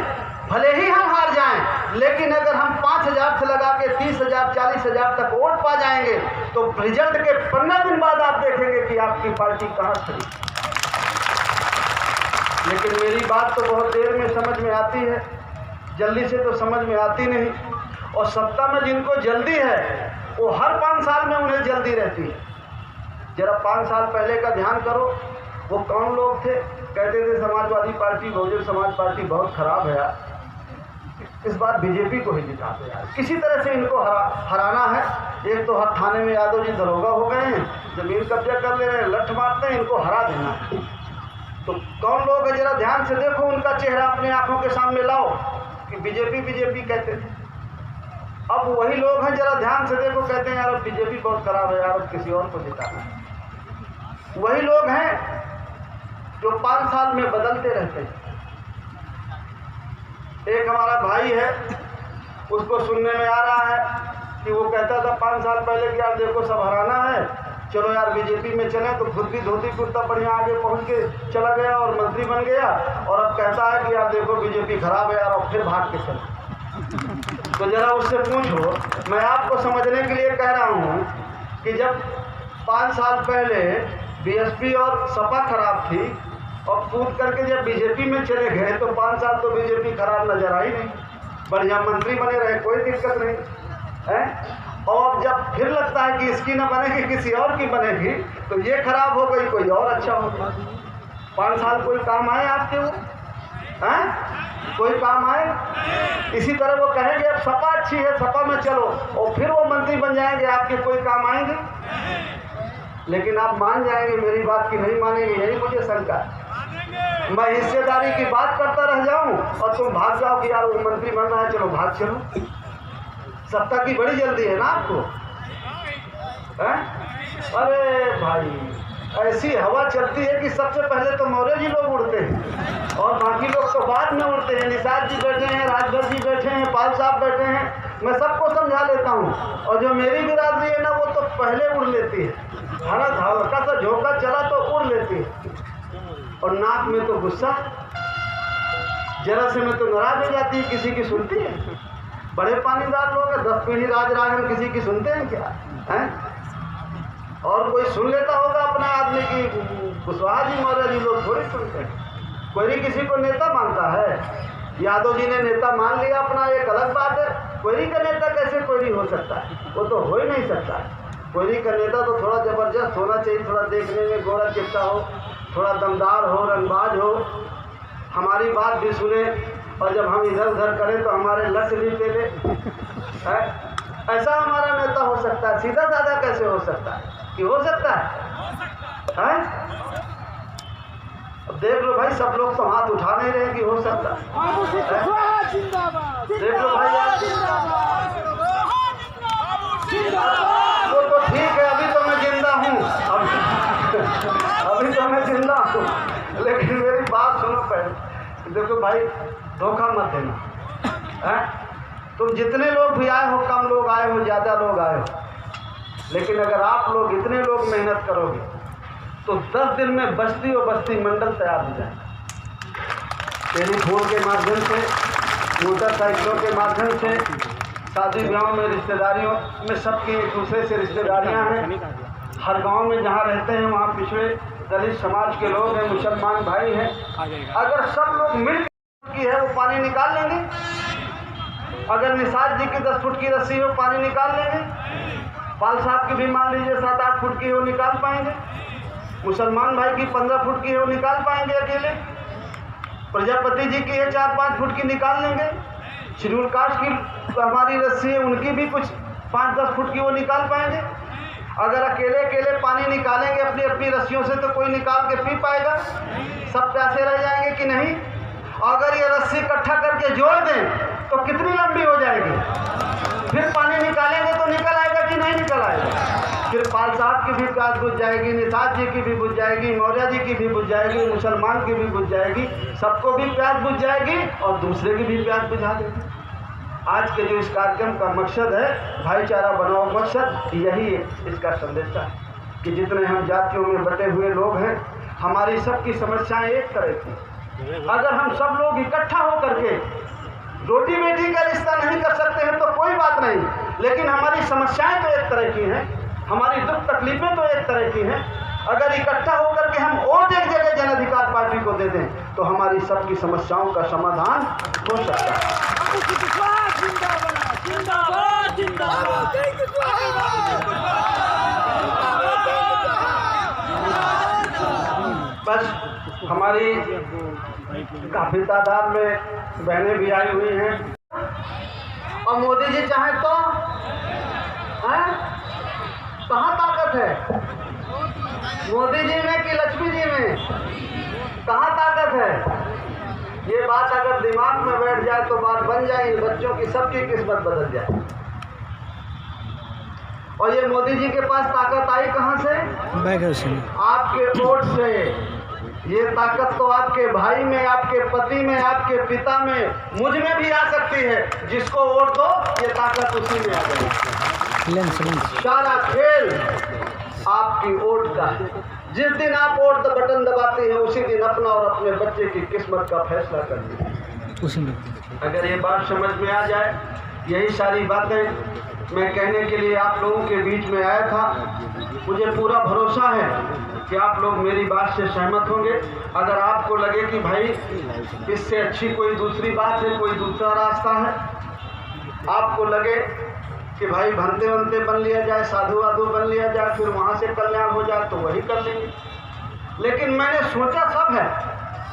भले ही हम हार जाएं जाएं, लेकिन अगर हम 5,000 से लगा के 30,000 40,000 तक वोट पा जाएंगे तो रिजल्ट के 15 दिन बाद आप देखेंगे कि आपकी पार्टी कहाँ खड़ी। लेकिन मेरी बात तो बहुत देर में समझ में आती है, जल्दी से तो समझ में आती नहीं। और सत्ता में जिनको जल्दी है वो हर 5 साल में उन्हें जल्दी रहती है। जरा 5 साल पहले का ध्यान करो, वो कौन लोग थे कहते थे समाजवादी पार्टी बहुजन समाज पार्टी बहुत खराब है यार, इस बार बीजेपी को ही जिताते यार, किसी तरह से इनको हराना है। एक तो हर थाने में यादव जी दरोगा हो गए हैं, जमीन कब्जा कर ले रहे हैं, लठ मारते हैं, इनको हरा देना है। तो कौन लोग है जरा ध्यान से देखो, उनका चेहरा अपने आंखों के सामने लाओ कि बीजेपी बीजेपी कहते थे। अब वही लोग हैं, जरा ध्यान से देखो, कहते हैं यार अब बीजेपी बहुत खराब है यार, अब किसी और को जिताना है। वही लोग हैं जो 5 साल में बदलते रहते हैं। एक हमारा भाई है, उसको सुनने में आ रहा है कि वो कहता था 5 साल पहले कि यार देखो सब हराना है, चलो यार बीजेपी में चले, तो खुद भी धोती कुर्ता बढ़िया आगे पहुंच के चला गया और मंत्री बन गया। और अब कहता है कि यार देखो बीजेपी खराब है यार, और फिर भाग के चले। तो जरा उससे पूछो, मैं आपको समझने के लिए कह रहा हूँ कि जब 5 साल पहले बीएसपी और सपा खराब थी और कूद करके जब बीजेपी में चले गए तो 5 साल तो बीजेपी खराब नजर आई नहीं, बढ़िया मंत्री बने रहे, कोई दिक्कत नहीं है। और जब फिर लगता है कि इसकी ना बनेगी किसी और की बनेगी, तो ये खराब हो गई, कोई और अच्छा होगा। 5 साल कोई काम आए आपके, वो हैं कोई काम आए? इसी तरह वो कहेंगे अब सपा अच्छी है, सपा में चलो, और फिर वो मंत्री बन जाएंगे, आपके कोई काम आएंगे? लेकिन आप मान जाएंगे मेरी बात की नहीं मानेंगे, यही मुझे शंका है। मैं हिस्सेदारी की बात करता रह जाऊं और तुम भाग जाओ कि यार वो मंत्री बन रहा है, चलो भाग चलो। सत्ता की बड़ी जल्दी है ना आपको, है? अरे भाई ऐसी हवा चलती है कि सबसे पहले तो मौर्य जी लोग उड़ते हैं और बाकी लोग तो बाद में उड़ते हैं। निषाद जी बैठे हैं, राजभर जी बैठे हैं, पाल साहब बैठे हैं, मैं सबको समझा लेता हूँ। और जो मेरी बिरादरी है ना वो तो पहले उड़ लेती है, हल्का सा झोंका चला तो उड़ लेती है। और नाक में तो गुस्सा, जरा से में तो नाराज हो जाती है, किसी की सुनती है? बड़े पानीदार लोग हैं, 10 पीढ़ी राज राजन, किसी की सुनते हैं क्या? हैं? और कोई सुन लेता होगा अपना आदमी की, कुशवाहा जी मौर्य जी लोग थोड़ी सुनते हैं। कोई किसी को नेता मानता है? यादव जी ने नेता मान लिया अपना, एक अलग बात है। कोयरी का नेता कैसे कोयरी हो सकता है? वो तो हो ही नहीं सकता है। कोयरी का नेता तो थोड़ा जबरदस्त होना चाहिए, थोड़ा देखने में गोरा चिट्टा हो, थोड़ा दमदार हो, रंगबाज हो, हमारी बात भी सुने, और जब हम इधर उधर करें तो हमारे लक्ष्य भी पे ले। ऐसा हमारा नेता हो सकता है? सीधा साधा कैसे हो सकता है? कि हो सकता है? अब देख लो भाई, सब लोग तो हाथ उठा नहीं रहे कि हो सकता है। देख लो भाई, वो तो ठीक है, अभी तो मैं जिंदा हूँ, अभी तो मैं जिंदा हूँ, लेकिन मेरी बात सुनो पहले। देखो भाई, धोखा मत देना है। तुम जितने लोग भी आए हो, कम लोग आए हो, ज़्यादा लोग आए हो, लेकिन अगर आप लोग इतने लोग मेहनत करोगे तो 10 दिन में बस्ती और बस्ती मंडल तैयार हो जाए। टेलीफोन के माध्यम से, मोटरसाइकिलों के माध्यम से, शादी ब्याह में, रिश्तेदारियों में, सबकी एक दूसरे से रिश्तेदारियां हैं। हर गांव में जहां रहते हैं वहां पिछड़े दलित समाज के लोग हैं, मुसलमान भाई हैं। अगर सब लोग मिल की है वो पानी निकाल लेंगे। अगर निषाद जी की 10 फुट की रस्सी हो, पानी निकाल लेंगे। पाल साहब की भी मान लीजिए 7-8 फुट की हो, निकाल पाएंगे। मुसलमान भाई की 15 फुट की हो, निकाल पाएंगे अकेले। प्रजापति जी की है 4-5 फुट की, निकाल लेंगे। शेड्यूल कास्ट की हमारी रस्सी है, उनकी भी कुछ 5-10 फुट की वो निकाल पाएंगे। अगर अकेले अकेले पानी निकालेंगे अपनी अपनी रस्सियों से तो कोई निकाल के पी पाएगा? सब प्यासे रह जाएंगे कि नहीं? अगर ये रस्सी इकट्ठा करके जोड़ दें तो कितनी लंबी हो जाएगी? फिर पानी निकालेंगे तो निकल आएगा कि नहीं निकल आएगा? फिर पाल साहब की भी प्यास बुझ जाएगी, निषाद जी की भी बुझ जाएगी, मौर्य जी की भी बुझ जाएगी, मुसलमान की भी बुझ जाएगी, सबको भी प्यास बुझ जाएगी और दूसरे की भी प्यास बुझा देगी। आज के जो इस कार्यक्रम का मकसद है, भाईचारा बनाओ मकसद, यही इसका संदेश है कि जितने हम जातियों में बटे हुए लोग हैं, हमारी सबकी समस्याएं एक तरह की। अगर हम सब लोग इकट्ठा होकर के रोटी बेटी का रिश्ता नहीं कर सकते हैं तो कोई बात नहीं, लेकिन हमारी समस्याएं तो एक तरह की हैं, हमारी दुख तकलीफें तो एक तरह की हैं। अगर इकट्ठा होकर के हम वोट एक जगह जन अधिकार पार्टी को दे दें तो हमारी सबकी समस्याओं का समाधान हो सकता है। बस हमारी काफी तादाद में बहनें भी आई हुई हैं और मोदी जी चाहें तो कहाँ ताकत है? मोदी जी में कि लक्ष्मी जी में? कहाँ ताकत है? ये बात अगर दिमाग में बैठ जाए तो बात बन जाए, बच्चों की सबकी किस्मत बदल जाए। और ये मोदी जी के पास ताकत आई कहाँ से? आपके वोट से। ये ताकत तो आपके भाई में, आपके पति में, आपके पिता में, मुझ में भी आ सकती है। जिसको वोट दो ये ताकत उसी में आ जाएगी। सारा खेल आपकी वोट का है। जिस दिन आप वोट बटन दबाते हैं उसी दिन अपना और अपने बच्चे की किस्मत का फैसला करते हैं। अगर ये बात समझ में आ जाए, यही सारी बातें मैं कहने के लिए आप लोगों के बीच में आया था। मुझे पूरा भरोसा है कि आप लोग मेरी बात से सहमत होंगे। अगर आपको लगे कि भाई इससे अच्छी कोई दूसरी बात है, कोई दूसरा रास्ता है, आपको लगे कि भाई भंते वंते बन लिया जाए, साधु वाधु बन लिया जाए, फिर वहाँ से कल्याण हो जाए, तो वही कर लेंगे। लेकिन मैंने सोचा सब है,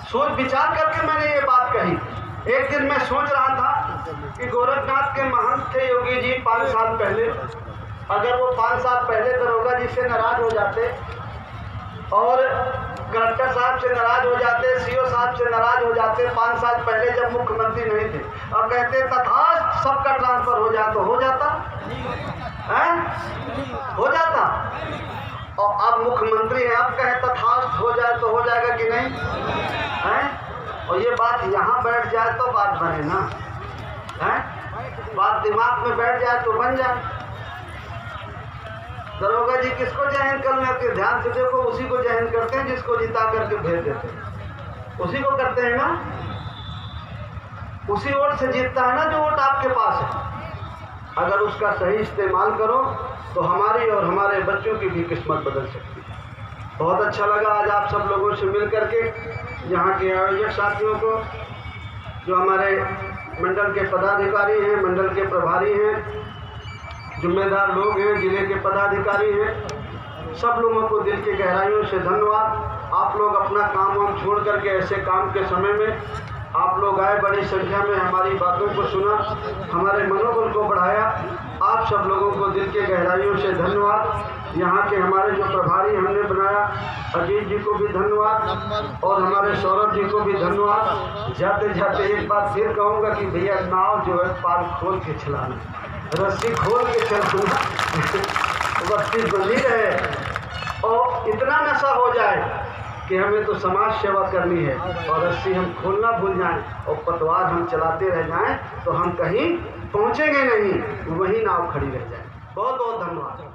सोच विचार करके मैंने ये बात कही। एक दिन मैं सोच रहा था कि गोरखनाथ के महंत थे योगी जी 5 साल पहले। अगर वो 5 साल पहले दरोगा जी से नाराज हो जाते और कलेक्टर साहब से नाराज हो जाते, सीओ साहब से नाराज हो जाते 5 साल पहले जब मुख्यमंत्री नहीं थे, और कहते तथास्त सबका ट्रांसफर हो जाए तो हो जाता है? हो जाता। और अब मुख्यमंत्री हैं, अब कहे तथास्त हो जाए तो हो जाएगा कि नहीं है? और ये बात यहाँ बैठ जाए तो बात बने ना है? बात दिमाग में बैठ जाए तो बन जाए। दरोगा जी किसको जहन करने के? ध्यान से देखो, उसी को जहन करते हैं जिसको जिता करके भेज देते हैं, उसी को करते हैं ना। उसी वोट से जीतता है ना जो वोट आपके पास है। अगर उसका सही इस्तेमाल करो तो हमारी और हमारे बच्चों की भी किस्मत बदल सकती है। बहुत अच्छा लगा आज आप सब लोगों से मिल करके, यहाँ के आयोजक साथियों को, जो हमारे मंडल के पदाधिकारी हैं, मंडल के प्रभारी हैं, जिम्मेदार लोग हैं, जिले के पदाधिकारी हैं, सब लोगों को दिल की गहराइयों से धन्यवाद। आप लोग अपना काम वाम छोड़ करके ऐसे काम के समय में आप लोग आए, बड़ी संख्या में हमारी बातों को सुना, हमारे मनोबल को बढ़ाया। आप सब लोगों को दिल के गहराइयों से धन्यवाद। यहाँ के हमारे जो प्रभारी हमने बनाया, अजीत जी को भी धन्यवाद और हमारे सौरभ जी को भी धन्यवाद। जाते जाते एक बात फिर कहूँगा कि भैया नाव जो है पार खोल के चलाना, रस्सी खोल के चलना, बस्ती बंदी रहे और इतना नशा हो जाए कि हमें तो समाज सेवा करनी है और रस्सी हम खोलना भूल जाएं और पतवार हम चलाते रह जाएं तो हम कहीं पहुंचेंगे नहीं, वहीं नाव खड़ी रह जाए। बहुत बहुत धन्यवाद।